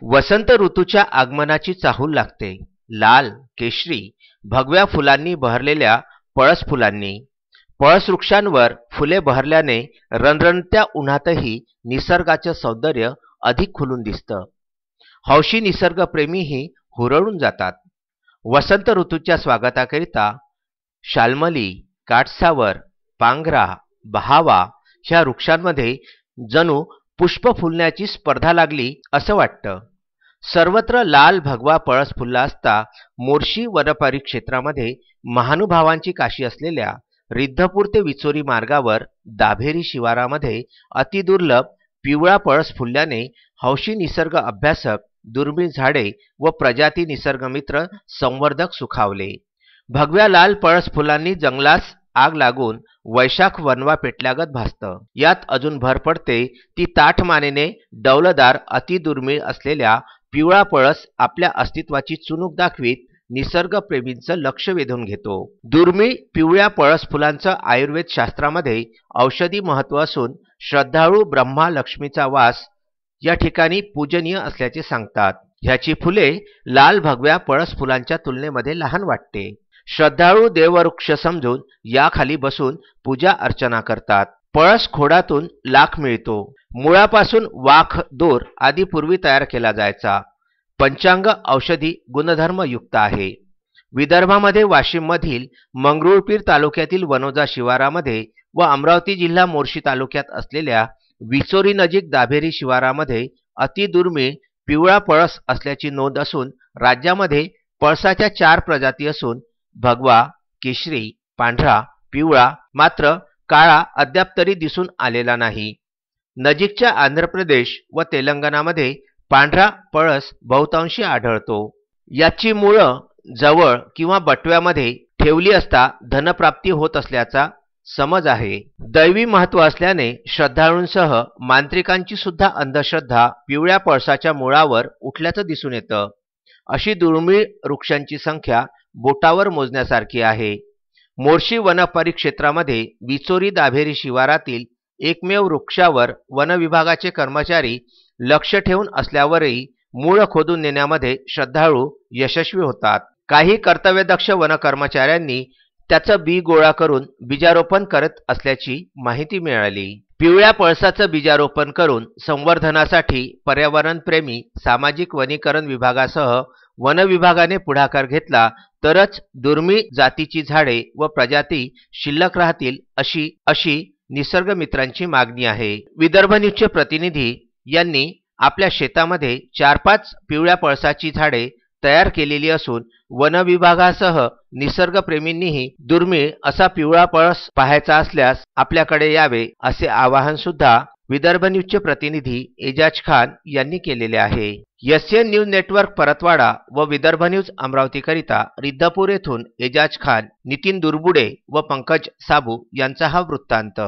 वसंत ऋतूच्या आगमनाची चाहूल लागते. लाल, केशरी, भगव्या फुलांनी बहरलेल्या पळस फुलांनी. पळस वृक्षांवर फुले बहरल्याने रणरणत्या उन्हातही निसर्गाचं सौंदर्य अधिक खुलून दिसतं. हौशी निसर्गप्रेमीही हुरळून जातात. वसंत ऋतूच्या स्वागताकरिता शाल्मली, काटसावर, पांघरा, बहावा ह्या वृक्षांमध्ये जणू पुष्प फुलण्याची स्पर्धा लागली असं वाटतं. सर्वत्र लाल भगवा पळस फुलला असता मोर्शी वनपरिक्षेत्रामध्ये महानुभावांची काशी असलेल्या रिद्धपूर ते विचोरी मार्गावर दाभेरी शिवारामध्ये अतिदुर्लभ पिवळा पळस फुलल्याने हौशी निसर्ग अभ्यासक, दुर्मिळ झाडे व प्रजाती निसर्गमित्र संवर्धक सुखावले. भगव्या लाल पळस फुलांनी जंगलास आग लागून वैशाख वनवा पेटल्यागत भासतं. यात अजून भर पडते ती ताठमानेने डौलदार अतिदुर्मिळ असलेल्या पिवळा पळस आपल्या अस्तित्वाची चुणूक दाखवीत निसर्गप्रेमींचं लक्ष वेधून घेतो. दुर्मिळ पिवळ्या पळस फुलांचं आयुर्वेद शास्त्रामध्ये औषधी महत्त्व असून श्रद्धाळू ब्रह्मा लक्ष्मीचा वास या ठिकाणी पूजनीय असल्याचे सांगतात. ह्याची फुले लाल भगव्या पळस फुलांच्या तुलनेमध्ये लहान वाटते. श्रद्धाळू देववृक्ष समजून याखाली बसून पूजा अर्चना करतात. पळस खोडातून लाख मिळतो. मुळापासून वाख, दोर आदी पूर्वी तयार केला जायचा. पंचांग औषधी गुणधर्मयुक्त आहे. विदर्भामध्ये वाशिममधील मंगरुळपीर तालुक्यातील वनोजा शिवारामध्ये व अमरावती जिल्हा मोर्शी तालुक्यात असलेल्या विचोरी नजीक दाभेरी शिवारामध्ये अतिदुर्मिळ पिवळा पळस असल्याची नोंद असून राज्यामध्ये पळसाच्या 4 प्रजाती असून भगवा, केशरी, पांढरा, पिवळा मात्र काळा अद्याप तरी दिसून आलेला नाही. नजीकच्या आंध्र प्रदेश व तेलंगणामध्ये पांढरा पळस बहुतांशी आढळतो. याची मुळं जवळ किंवा बटव्यामध्ये ठेवली असता धनप्राप्ती होत असल्याचा समज आहे. दैवी महत्त्व असल्याने श्रद्धाळूंसह मांत्रिकांची सुद्धा अंधश्रद्धा पिवळ्या पळसाच्या मुळावर उठल्याचं दिसून येतं. अशी दुर्मिळ वृक्षांची संख्या बोटावर मोजण्यासारखी आहे. मोर्शी वनपरिक्षेत्रामध्ये विचोरी दाभेरी शिवारातील एकमेव वृक्षावर वनविभागाचे कर्मचारी लक्ष ठेवून असल्यावरही मूळ खोदून नेण्यामध्ये श्रद्धाळू यशस्वी होतात. काही कर्तव्यदक्ष वनकर्मचाऱ्यांनी त्याचं बी गोळा करून बीजारोपण करत असल्याची माहिती मिळाली. पिवळ्या पळसाचं बीजारोपण करून संवर्धनासाठी पर्यावरणप्रेमी सामाजिक वनीकरण विभागासह वन विभागाने पुढाकार घेतला तरच दुर्मिळ जातीची झाडे व प्रजाती शिल्लक राहतील अशी निसर्गमित्रांची मागणी आहे. विदर्भ न्यूजचे प्रतिनिधी यांनी आपल्या शेतामध्ये 4-5 पिवळ्या पळसाची झाडे तयार केलेली असून वन विभागासह निसर्गप्रेमींनीही दुर्मिळ असा पिवळा पळस पाहायचा असल्यास आपल्याकडे यावे असे आवाहन सुद्धा विदर्भ न्यूजचे प्रतिनिधी एजाज खान यांनी केलेले आहे. एसएन न्यूज नेटवर्क परतवाडा व विदर्भ न्यूज अमरावतीकरिता रिद्धपूर येथून एजाज खान, नितीन दुर्बुडे व पंकज साबू यांचा हा वृत्तांत.